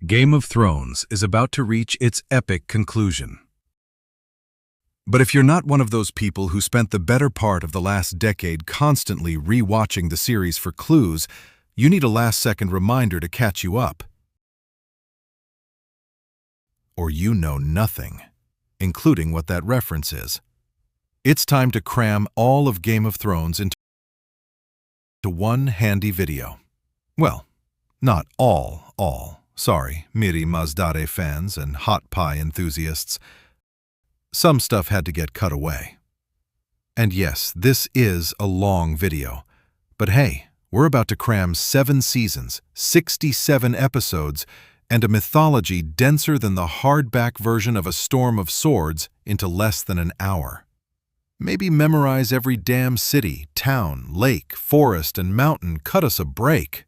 Game of Thrones is about to reach its epic conclusion. But if you're not one of those people who spent the better part of the last decade constantly re-watching the series for clues, you need a last-second reminder to catch you up. Or you know nothing, including what that reference is. It's time to cram all of Game of Thrones into one handy video. Well, not all. Sorry, Miri Mazdare fans and hot pie enthusiasts. Some stuff had to get cut away. And yes, this is a long video. But hey, we're about to cram 7 seasons, 67 episodes, and a mythology denser than the hardback version of A Storm of Swords into less than an hour. Maybe memorize every damn city, town, lake, forest, and mountain. Cut us a break.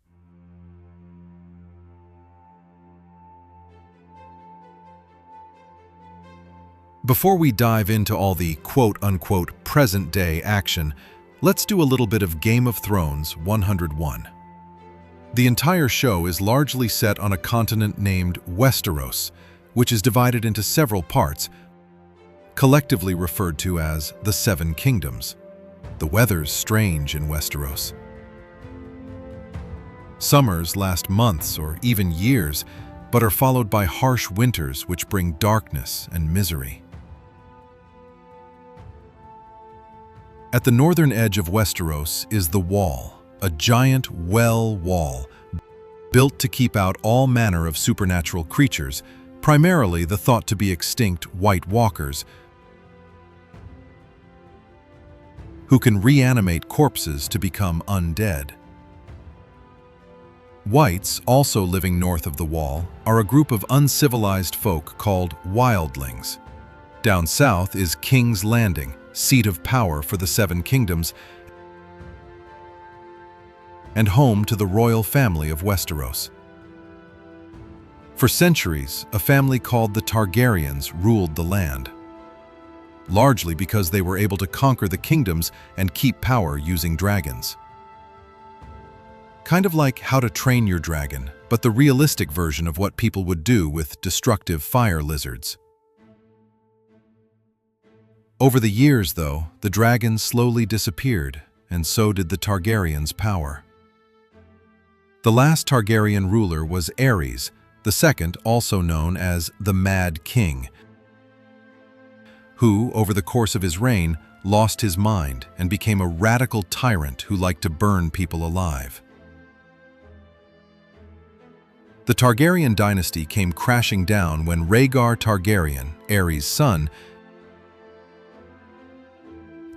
Before we dive into all the quote-unquote present-day action, let's do a little bit of Game of Thrones 101. The entire show is largely set on a continent named Westeros, which is divided into several parts, collectively referred to as the Seven Kingdoms. The weather's strange in Westeros. Summers last months or even years, but are followed by harsh winters which bring darkness and misery. At the northern edge of Westeros is the Wall, a giant well wall, built to keep out all manner of supernatural creatures, primarily the thought-to-be-extinct White Walkers, who can reanimate corpses to become undead. Whites, also living north of the Wall, are a group of uncivilized folk called wildlings. Down south is King's Landing, seat of power for the Seven Kingdoms, and home to the royal family of Westeros. For centuries, a family called the Targaryens ruled the land, largely because they were able to conquer the kingdoms and keep power using dragons. Kind of like How to Train Your Dragon, but the realistic version of what people would do with destructive fire lizards. Over the years, though, the dragons slowly disappeared, and so did the Targaryens' power. The last Targaryen ruler was Aerys, the second also known as the Mad King, who, over the course of his reign, lost his mind and became a radical tyrant who liked to burn people alive. The Targaryen dynasty came crashing down when Rhaegar Targaryen, Aerys' son,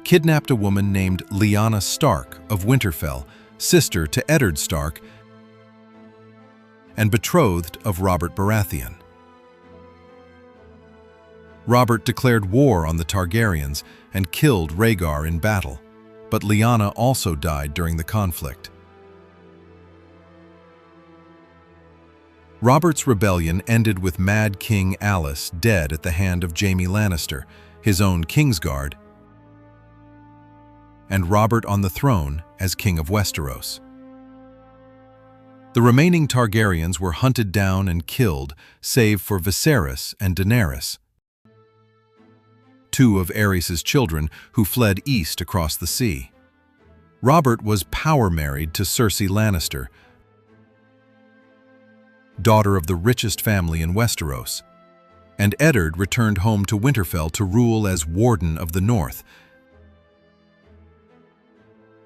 kidnapped a woman named Lyanna Stark of Winterfell, sister to Eddard Stark, and betrothed of Robert Baratheon. Robert declared war on the Targaryens and killed Rhaegar in battle, but Lyanna also died during the conflict. Robert's rebellion ended with Mad King Alis dead at the hand of Jaime Lannister, his own Kingsguard, and Robert on the throne as King of Westeros. The remaining Targaryens were hunted down and killed, save for Viserys and Daenerys, two of Aerys' children who fled east across the sea. Robert was power-married to Cersei Lannister, daughter of the richest family in Westeros, and Eddard returned home to Winterfell to rule as Warden of the North.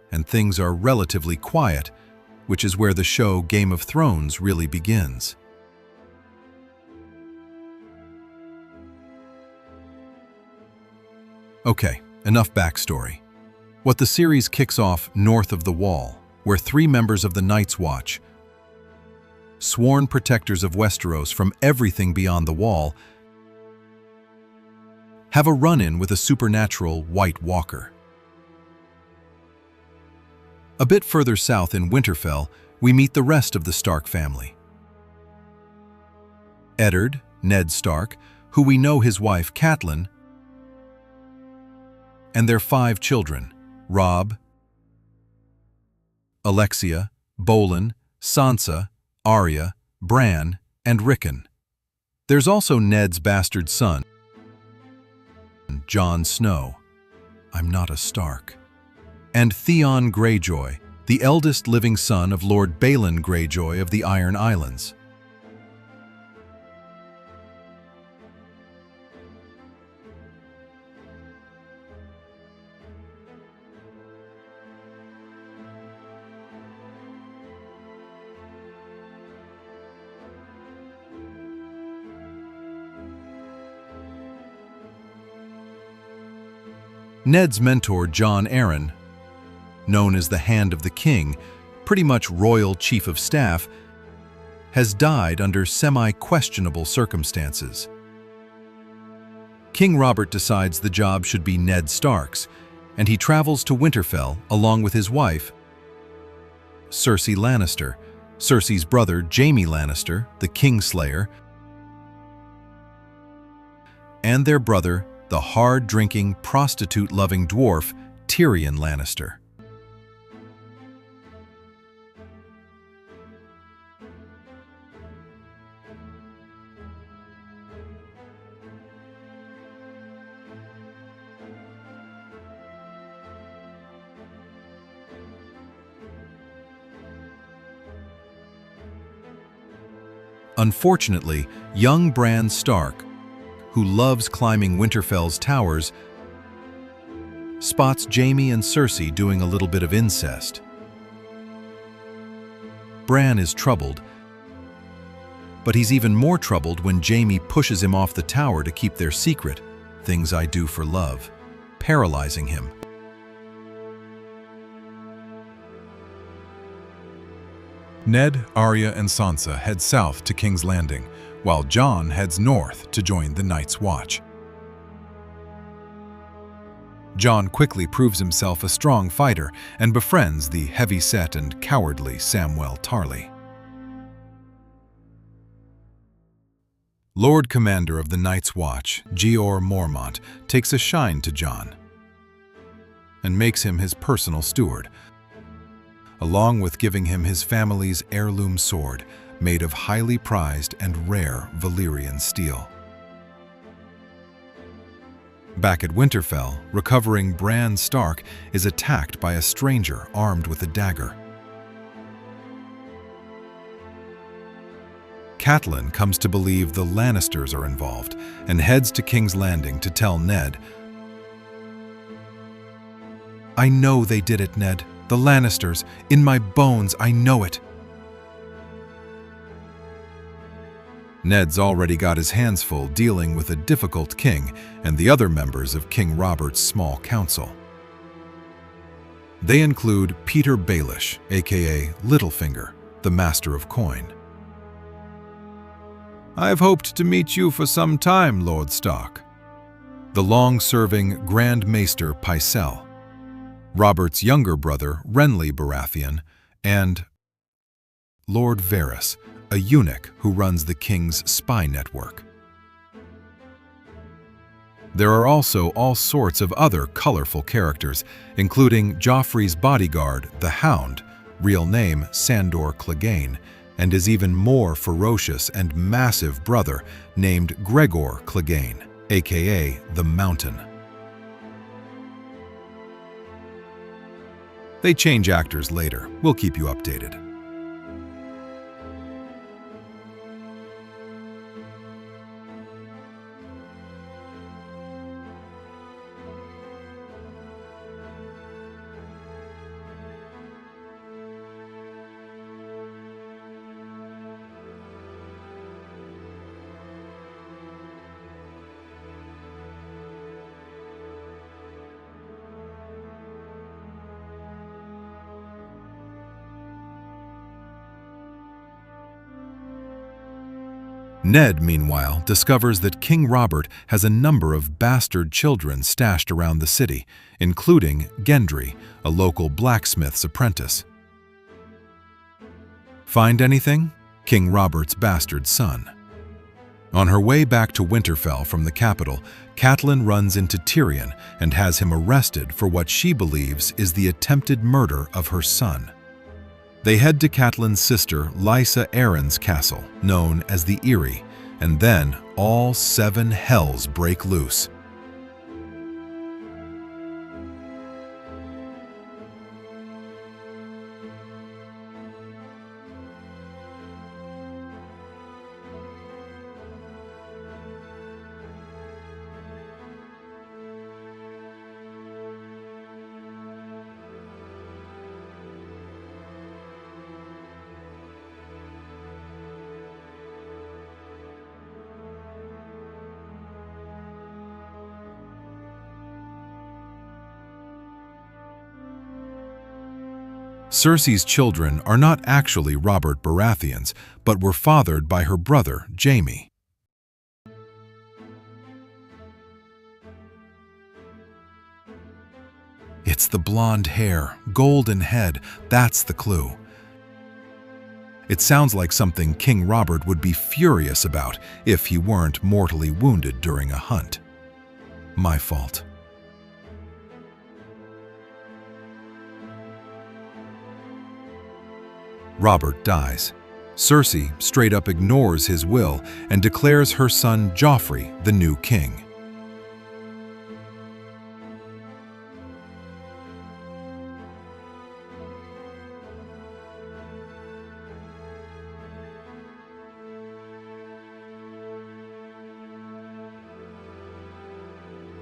And things are relatively quiet, which is where the show Game of Thrones really begins. Okay, enough backstory. What the series kicks off north of the Wall, where 3 members of the Night's Watch, sworn protectors of Westeros from everything beyond the Wall, have a run-in with a supernatural White Walker. A bit further south in Winterfell, we meet the rest of the Stark family. Eddard, Ned Stark, who we know his wife Catelyn, and their 5 children, Robb, Alexia, Bolin, Sansa, Arya, Bran, and Rickon. There's also Ned's bastard son, Jon Snow. I'm not a Stark. And Theon Greyjoy, the eldest living son of Lord Balon Greyjoy of the Iron Islands. Ned's mentor, Jon Arryn, known as the Hand of the King, pretty much royal chief of staff, has died under semi-questionable circumstances. King Robert decides the job should be Ned Stark's, and he travels to Winterfell along with his wife, Cersei Lannister, Cersei's brother, Jaime Lannister, the Kingslayer, and their brother, the hard-drinking, prostitute-loving dwarf, Tyrion Lannister. Unfortunately, young Bran Stark, who loves climbing Winterfell's towers, spots Jaime and Cersei doing a little bit of incest. Bran is troubled, but he's even more troubled when Jaime pushes him off the tower to keep their secret, "Things I do for love," paralyzing him. Ned, Arya, and Sansa head south to King's Landing, while Jon heads north to join the Night's Watch. Jon quickly proves himself a strong fighter and befriends the heavy-set and cowardly Samwell Tarly. Lord Commander of the Night's Watch, Jeor Mormont, takes a shine to Jon and makes him his personal steward, along with giving him his family's heirloom sword made of highly prized and rare Valyrian steel. Back at Winterfell, recovering Bran Stark is attacked by a stranger armed with a dagger. Catelyn comes to believe the Lannisters are involved and heads to King's Landing to tell Ned, "I know they did it, Ned. The Lannisters. In my bones, I know it." Ned's already got his hands full dealing with a difficult king and the other members of King Robert's small council. They include Peter Baelish, aka Littlefinger, the Master of Coin. "I've hoped to meet you for some time, Lord Stark." The long-serving Grand Maester Pycelle, Robert's younger brother Renly Baratheon, and Lord Varys, a eunuch who runs the king's spy network. There are also all sorts of other colorful characters, including Joffrey's bodyguard, the Hound, real name Sandor Clegane, and his even more ferocious and massive brother named Gregor Clegane, aka the Mountain. They change actors later. We'll keep you updated. Ned, meanwhile, discovers that King Robert has a number of bastard children stashed around the city, including Gendry, a local blacksmith's apprentice. Find anything? King Robert's bastard son. On her way back to Winterfell from the capital, Catelyn runs into Tyrion and has him arrested for what she believes is the attempted murder of her son. They head to Catelyn's sister Lysa Arryn's castle, known as the Eyrie, and then all 7 hells break loose. Cersei's children are not actually Robert Baratheon's, but were fathered by her brother, Jaime. It's the blonde hair, golden head, that's the clue. It sounds like something King Robert would be furious about if he weren't mortally wounded during a hunt. My fault. Robert dies. Cersei straight up ignores his will and declares her son Joffrey the new king.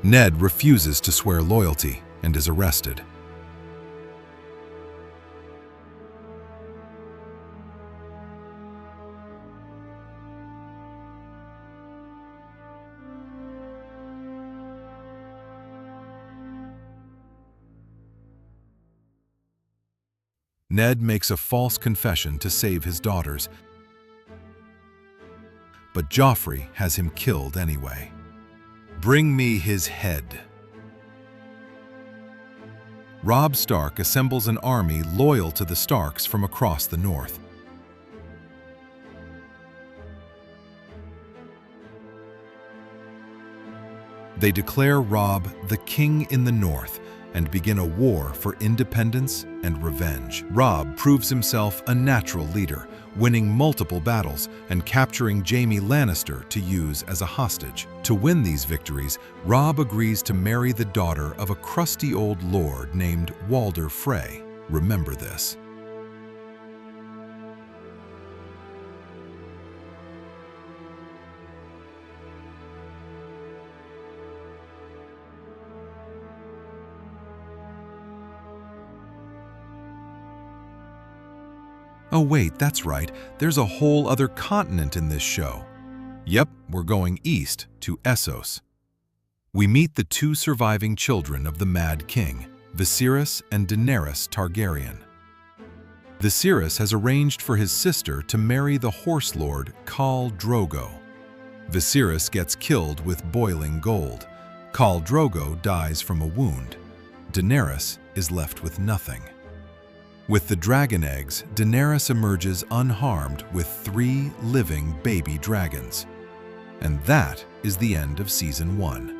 Ned refuses to swear loyalty and is arrested. Ned makes a false confession to save his daughters, but Joffrey has him killed anyway. Bring me his head. Robb Stark assembles an army loyal to the Starks from across the north. They declare Robb the king in the north and begin a war for independence and revenge. Robb proves himself a natural leader, winning multiple battles and capturing Jaime Lannister to use as a hostage. To win these victories, Robb agrees to marry the daughter of a crusty old lord named Walder Frey. Remember this. Oh wait, that's right, there's a whole other continent in this show. Yep, we're going east to Essos. We meet the 2 surviving children of the Mad King, Viserys and Daenerys Targaryen. Viserys has arranged for his sister to marry the Horse Lord Khal Drogo. Viserys gets killed with boiling gold. Khal Drogo dies from a wound. Daenerys is left with nothing. With the dragon eggs, Daenerys emerges unharmed with 3 living baby dragons. And that is the end of Season 1.